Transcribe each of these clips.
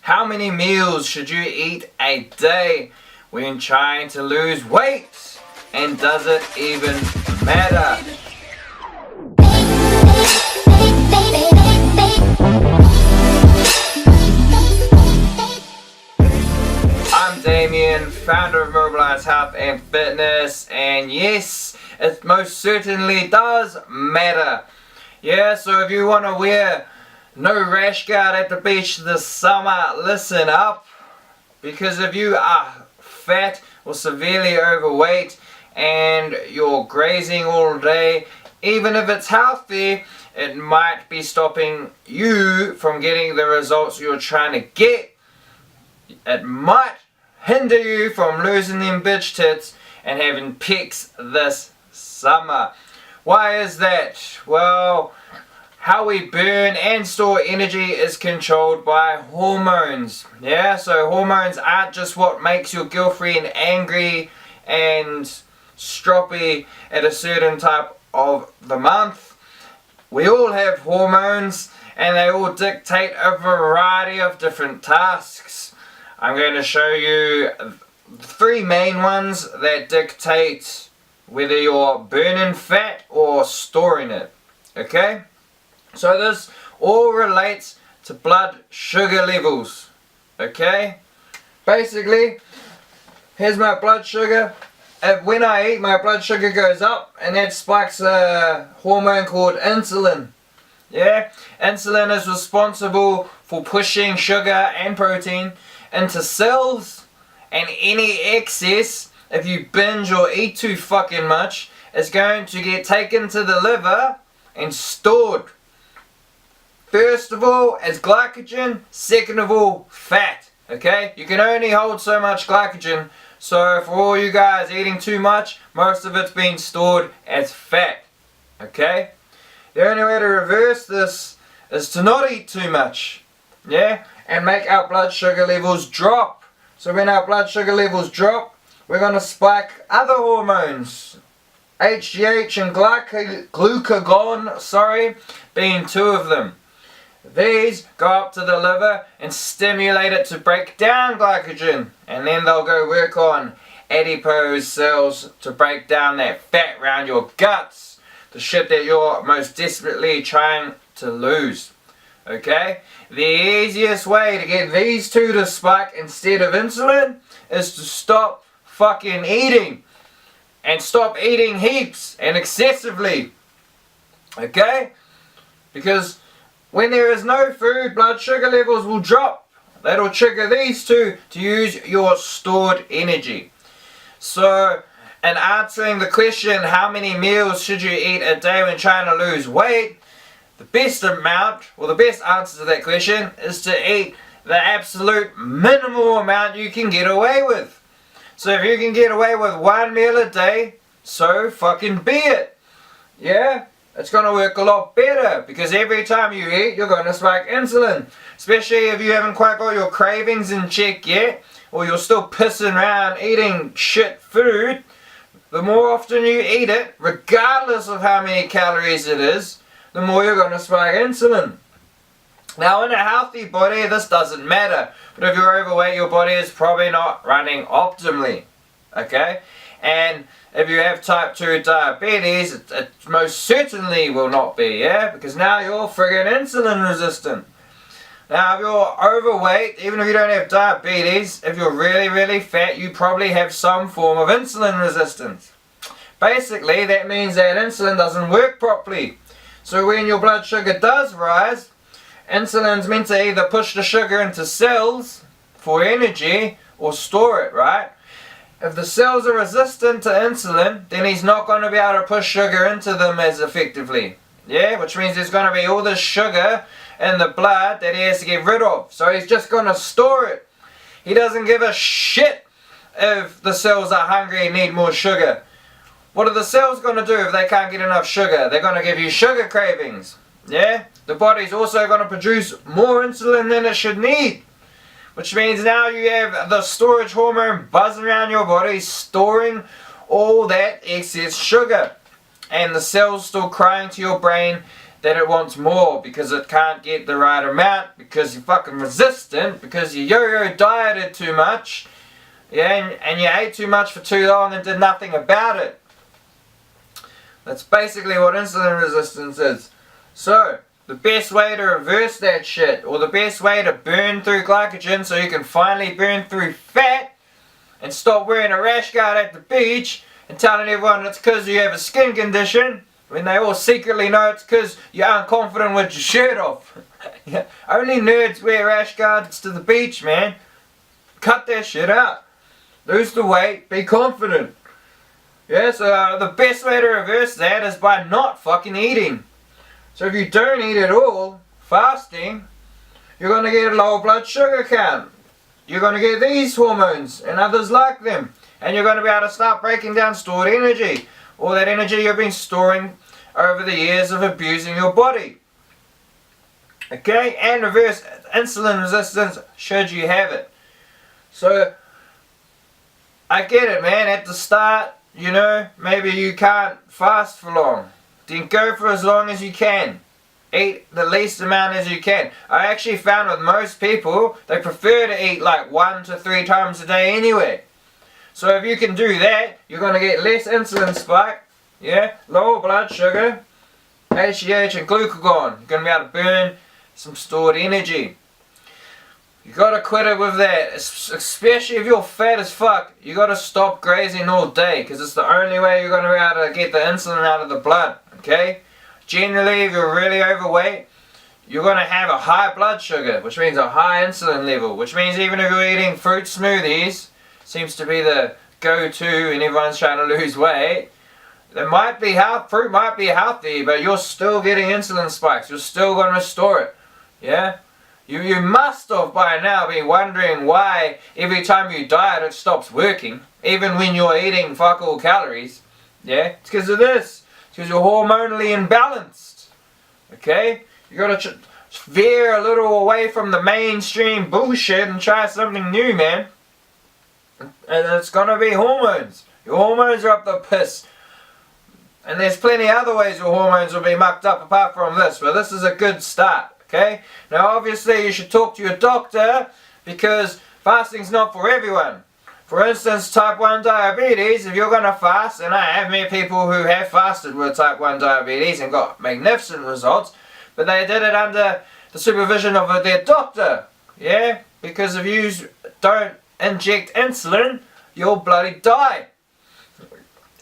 How many meals should you eat a day when trying to lose weight? And does it even matter? I'm Damien, founder of Mobilize Health and Fitness, and yes, it most certainly does matter. Yeah, so if you want to wear no rash guard at the beach this summer, listen up. Because if you are fat or severely overweight and you're grazing all day, even if it's healthy, it might be stopping you from getting the results you're trying to get. It might hinder you from losing them bitch tits and having pics this summer. Why is that? Well, how we burn and store energy is controlled by hormones. Yeah, so hormones aren't just what makes your girlfriend angry and stroppy at a certain type of the month. We all have hormones and they all dictate a variety of different tasks. I'm going to show you 3 main ones that dictate whether you're burning fat or storing it. Okay? So this all relates to blood sugar levels. Okay? Basically, here's my blood sugar. When I eat, my blood sugar goes up and that spikes a hormone called insulin. Yeah? Insulin is responsible for pushing sugar and protein into cells, and any excess, if you binge or eat too fucking much, is going to get taken to the liver and stored. First of all, as glycogen. Second of all, fat. Okay? You can only hold so much glycogen. So for all you guys eating too much, most of it's being stored as fat. Okay? The only way to reverse this is to not eat too much. Yeah? And make our blood sugar levels drop. So when our blood sugar levels drop, we're going to spike other hormones. HGH and glucagon, being 2 of them. These go up to the liver and stimulate it to break down glycogen, and then they'll go work on adipose cells to break down that fat around your guts, the shit that you're most desperately trying to lose. Okay? The easiest way to get these 2 to spike instead of insulin is to stop fucking eating, and stop eating heaps and excessively. Okay? Because when there is no food, blood sugar levels will drop. That'll trigger these 2 to use your stored energy. So, in answering the question, how many meals should you eat a day when trying to lose weight, the best amount, or the best answer to that question is to eat the absolute minimal amount you can get away with. So if you can get away with 1 meal a day, so fucking be it. Yeah? It's going to work a lot better, because every time you eat, you're going to spike insulin. Especially if you haven't quite got your cravings in check yet, or you're still pissing around eating shit food. The more often you eat it, regardless of how many calories it is, the more you're going to spike insulin. Now in a healthy body, this doesn't matter. But if you're overweight, your body is probably not running optimally. Okay? And if you have type 2 diabetes, it most certainly will not be, yeah? Because now you're friggin' insulin resistant. Now if you're overweight, even if you don't have diabetes, if you're really, really fat, you probably have some form of insulin resistance. Basically, that means that insulin doesn't work properly. So when your blood sugar does rise, insulin's meant to either push the sugar into cells for energy or store it, right? If the cells are resistant to insulin, then he's not going to be able to push sugar into them as effectively. Yeah, which means there's going to be all this sugar in the blood that he has to get rid of. So he's just going to store it. He doesn't give a shit if the cells are hungry and need more sugar. What are the cells going to do if they can't get enough sugar? They're going to give you sugar cravings. Yeah? The body's also going to produce more insulin than it should need. Which means now you have the storage hormone buzzing around your body, storing all that excess sugar. And the cells still crying to your brain that it wants more because it can't get the right amount, because you're fucking resistant, because you yo-yo dieted too much, yeah, and you ate too much for too long and did nothing about it. That's basically what insulin resistance is. So, the best way to reverse that shit, or the best way to burn through glycogen so you can finally burn through fat and stop wearing a rash guard at the beach and telling everyone it's because you have a skin condition, when they all secretly know it's because you're unconfident with your shirt off. Yeah. Only nerds wear rash guards to the beach, man. Cut that shit out. Lose the weight, be confident. Yeah, so the best way to reverse that is by not fucking eating. So if you don't eat at all, fasting, you're going to get a low blood sugar count. You're going to get these hormones and others like them. And you're going to be able to start breaking down stored energy. All that energy you've been storing over the years of abusing your body. Okay? And reverse insulin resistance should you have it. So, I get it, man. At the start, you know, maybe you can't fast for long. Then go for as long as you can. Eat the least amount as you can. I actually found with most people, they prefer to eat like 1 to 3 times a day anyway. So if you can do that, you're going to get less insulin spike, yeah, lower blood sugar, HGH and glucagon. You're going to be able to burn some stored energy. You got to quit it with that, especially if you're fat as fuck. You got to stop grazing all day, because it's the only way you're going to be able to get the insulin out of the blood, okay? Generally, if you're really overweight, you're going to have a high blood sugar, which means a high insulin level, which means even if you're eating fruit smoothies, seems to be the go-to and everyone's trying to lose weight, fruit might be healthy, but you're still getting insulin spikes. You're still going to restore it, yeah? You must have by now been wondering why every time you diet it stops working, even when you're eating fuck all calories. Yeah, it's because of this. It's because you're hormonally imbalanced. Okay? You gotta veer a little away from the mainstream bullshit and try something new, man. And it's gonna be hormones. Your hormones are up the piss. And there's plenty other ways your hormones will be mucked up apart from this, but this is a good start. Okay? Now obviously you should talk to your doctor, because fasting's not for everyone. For instance, type 1 diabetes, if you're going to fast, and I have met people who have fasted with type 1 diabetes and got magnificent results, but they did it under the supervision of their doctor. Yeah? Because if you don't inject insulin, you'll bloody die.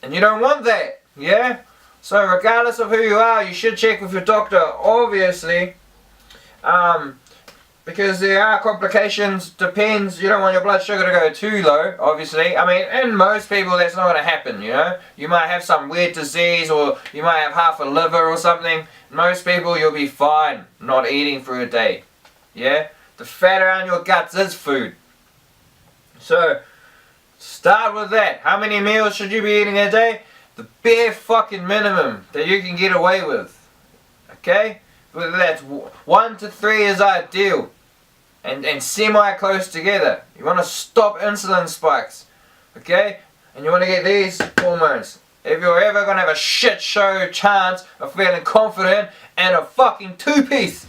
And you don't want that. Yeah? So regardless of who you are, you should check with your doctor, obviously. Because there are complications, depends, you don't want your blood sugar to go too low, obviously. I mean, in most people that's not going to happen, you know. You might have some weird disease, or you might have half a liver or something. Most people, you'll be fine not eating for a day. Yeah? The fat around your guts is food. So, start with that. How many meals should you be eating a day? The bare fucking minimum that you can get away with. Okay? Whether that's 1 to 3 is ideal, and semi-close together. You want to stop insulin spikes, okay? And you want to get these hormones. If you're ever going to have a shit show chance of feeling confident and a fucking two-piece.